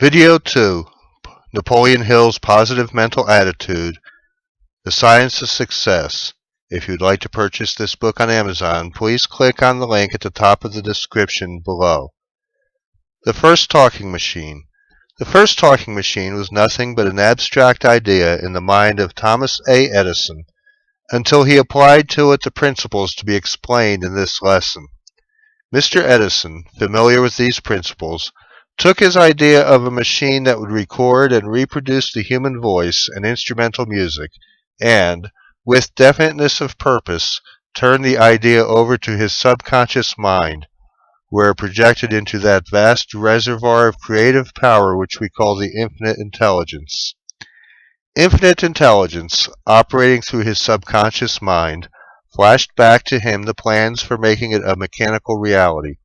Video 2, Napoleon Hill's Positive Mental Attitude, The Science of Success. If you'd like to purchase this book on Amazon, please click on the link at the top of the description below. The First Talking Machine. The first talking machine was nothing but an abstract idea in the mind of Thomas A. Edison until he applied to it the principles to be explained in this lesson. Mr. Edison, familiar with these principles, took his idea of a machine that would record and reproduce the human voice and instrumental music and, with definiteness of purpose, turned the idea over to his subconscious mind, where it projected into that vast reservoir of creative power which we call the infinite intelligence. Infinite intelligence, operating through his subconscious mind, flashed back to him the plans for making it a mechanical reality.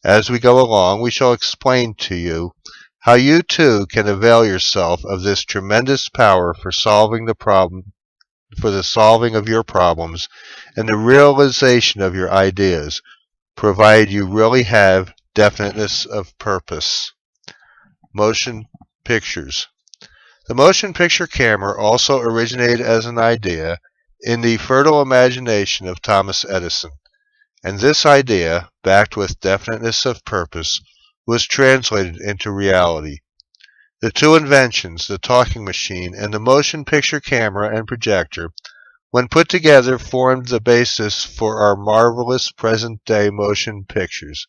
As we go along, we shall explain to you how you too can avail yourself of this tremendous power for solving the solving of your problems and the realization of your ideas, provided you really have definiteness of purpose. Motion pictures. The motion picture camera also originated as an idea in the fertile imagination of Thomas Edison, and this idea, backed with definiteness of purpose, was translated into reality. The two inventions, the talking machine and the motion picture camera and projector, when put together formed the basis for our marvelous present-day motion pictures.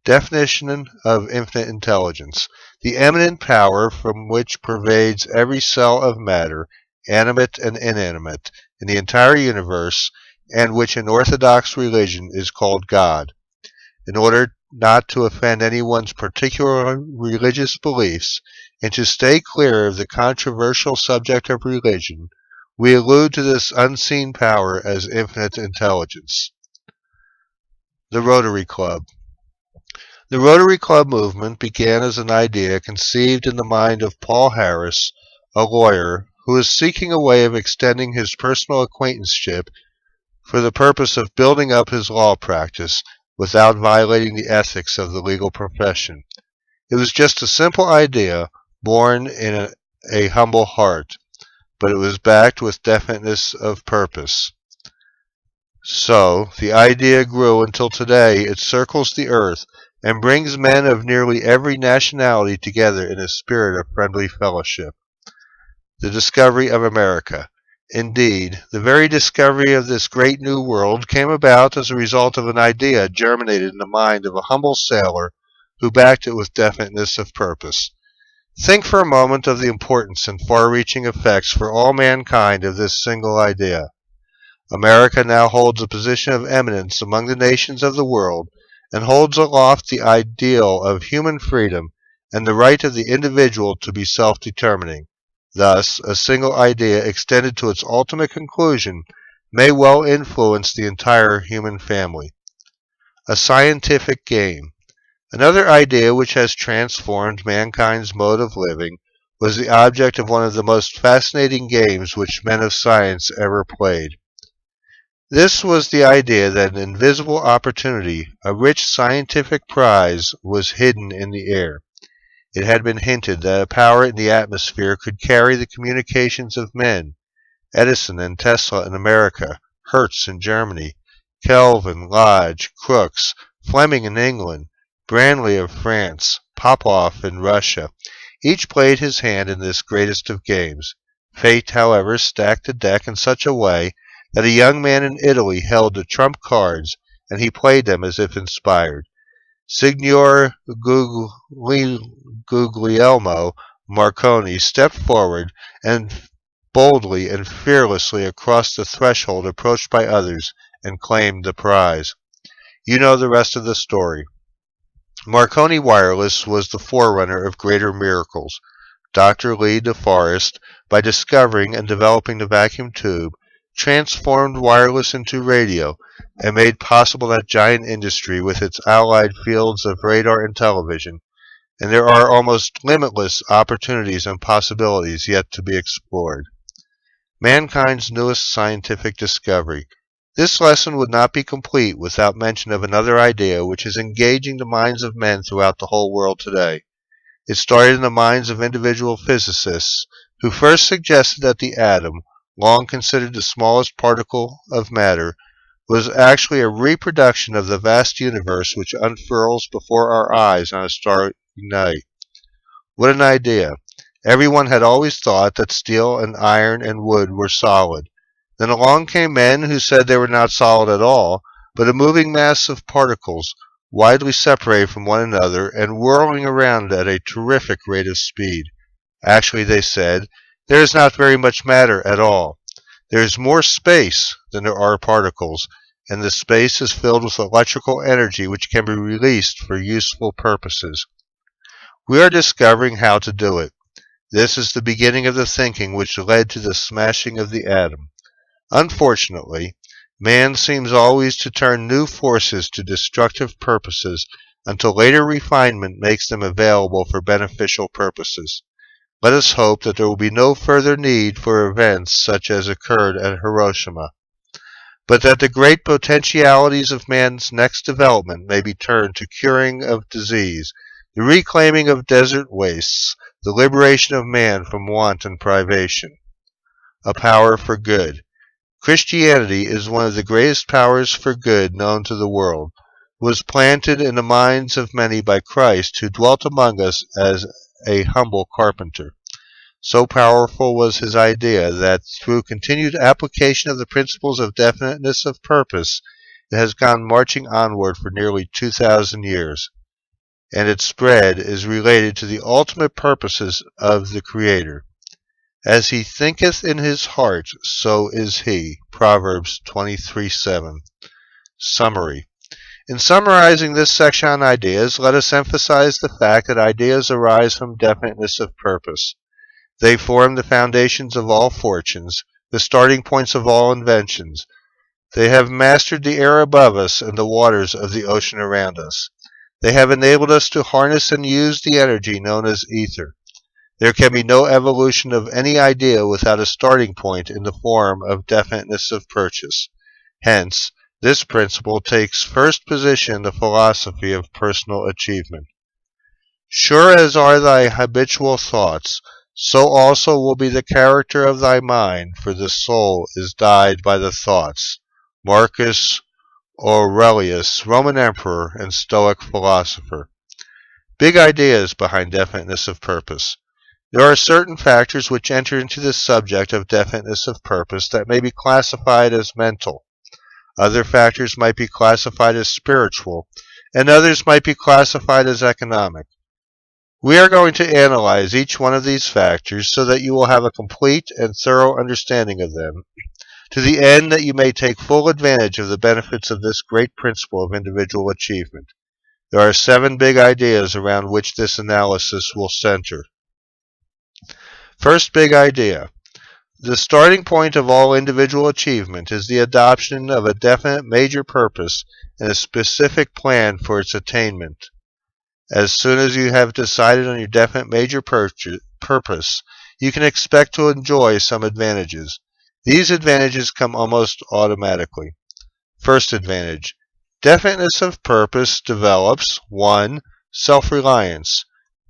Definition of infinite intelligence: the eminent power from which pervades every cell of matter, animate and inanimate, in the entire universe, and which in Orthodox religion is called God. In order not to offend anyone's particular religious beliefs, and to stay clear of the controversial subject of religion, we allude to this unseen power as infinite intelligence. The Rotary Club. The Rotary Club movement began as an idea conceived in the mind of Paul Harris, a lawyer who was seeking a way of extending his personal acquaintanceship for the purpose of building up his law practice without violating the ethics of the legal profession. It was just a simple idea, born in a humble heart, but it was backed with definiteness of purpose. So, the idea grew until today it circles the earth and brings men of nearly every nationality together in a spirit of friendly fellowship. The discovery of America. Indeed, the very discovery of this great new world came about as a result of an idea germinated in the mind of a humble sailor who backed it with definiteness of purpose. Think for a moment of the importance and far-reaching effects for all mankind of this single idea. America now holds a position of eminence among the nations of the world and holds aloft the ideal of human freedom and the right of the individual to be self-determining. Thus, a single idea extended to its ultimate conclusion may well influence the entire human family. A scientific game. Another idea which has transformed mankind's mode of living was the object of one of the most fascinating games which men of science ever played. This was the idea that an invisible opportunity, a rich scientific prize, was hidden in the air. It had been hinted that a power in the atmosphere could carry the communications of men. Edison and Tesla in America, Hertz in Germany, Kelvin, Lodge, Crookes, Fleming in England, Branly of France, Popov in Russia, each played his hand in this greatest of games. Fate, however, stacked the deck in such a way that a young man in Italy held the trump cards, and he played them as if inspired. Signor Guglielmo Marconi stepped forward and boldly and fearlessly across the threshold approached by others and claimed the prize. You know the rest of the story. Marconi Wireless was the forerunner of greater miracles. Dr. Lee de Forest, by discovering and developing the vacuum tube, transformed wireless into radio and made possible that giant industry with its allied fields of radar and television, and there are almost limitless opportunities and possibilities yet to be explored. Mankind's newest scientific discovery. This lesson would not be complete without mention of another idea which is engaging the minds of men throughout the whole world today. It started in the minds of individual physicists who first suggested that the atom, long considered the smallest particle of matter, was actually a reproduction of the vast universe which unfurls before our eyes on a starry night. What an idea! Everyone had always thought that steel and iron and wood were solid. Then along came men who said they were not solid at all, but a moving mass of particles, widely separated from one another and whirling around at a terrific rate of speed. Actually, they said, there is not very much matter at all. There is more space than there are particles, and the space is filled with electrical energy which can be released for useful purposes. We are discovering how to do it. This is the beginning of the thinking which led to the smashing of the atom. Unfortunately, man seems always to turn new forces to destructive purposes until later refinement makes them available for beneficial purposes. Let us hope that there will be no further need for events such as occurred at Hiroshima, but that the great potentialities of man's next development may be turned to curing of disease, the reclaiming of desert wastes, the liberation of man from want and privation. A power for good. Christianity is one of the greatest powers for good known to the world. It was planted in the minds of many by Christ, who dwelt among us as a humble carpenter. So powerful was his idea that through continued application of the principles of definiteness of purpose, it has gone marching onward for nearly 2,000 years, and its spread is related to the ultimate purposes of the Creator. As he thinketh in his heart, so is he. Proverbs 23:7. Summary. In summarizing this section on ideas, let us emphasize the fact that ideas arise from definiteness of purpose. They form the foundations of all fortunes, the starting points of all inventions. They have mastered the air above us and the waters of the ocean around us. They have enabled us to harness and use the energy known as ether. There can be no evolution of any idea without a starting point in the form of definiteness of purpose. Hence, this principle takes first position in the philosophy of personal achievement. Sure as are thy habitual thoughts, so also will be the character of thy mind, for the soul is dyed by the thoughts. Marcus Aurelius, Roman emperor and Stoic philosopher. Big ideas behind definiteness of purpose. There are certain factors which enter into the subject of definiteness of purpose that may be classified as mental. Other factors might be classified as spiritual, and others might be classified as economic. We are going to analyze each one of these factors so that you will have a complete and thorough understanding of them, to the end that you may take full advantage of the benefits of this great principle of individual achievement. There are 7 big ideas around which this analysis will center. First big idea. The starting point of all individual achievement is the adoption of a definite major purpose and a specific plan for its attainment. As soon as you have decided on your definite major purpose, you can expect to enjoy some advantages. These advantages come almost automatically. First advantage. Definiteness of purpose develops 1. Self-reliance,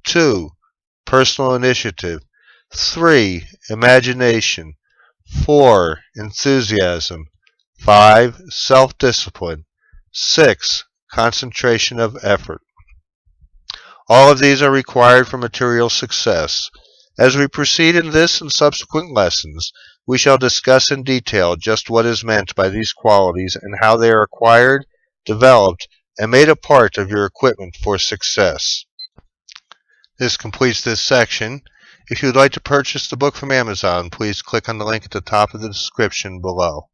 2. Personal initiative, 3. Imagination, 4. Enthusiasm, 5. Self-discipline, 6. Concentration of effort. All of these are required for material success. As we proceed in this and subsequent lessons, we shall discuss in detail just what is meant by these qualities and how they are acquired, developed, and made a part of your equipment for success. This completes this section. If you would like to purchase the book from Amazon, please click on the link at the top of the description below.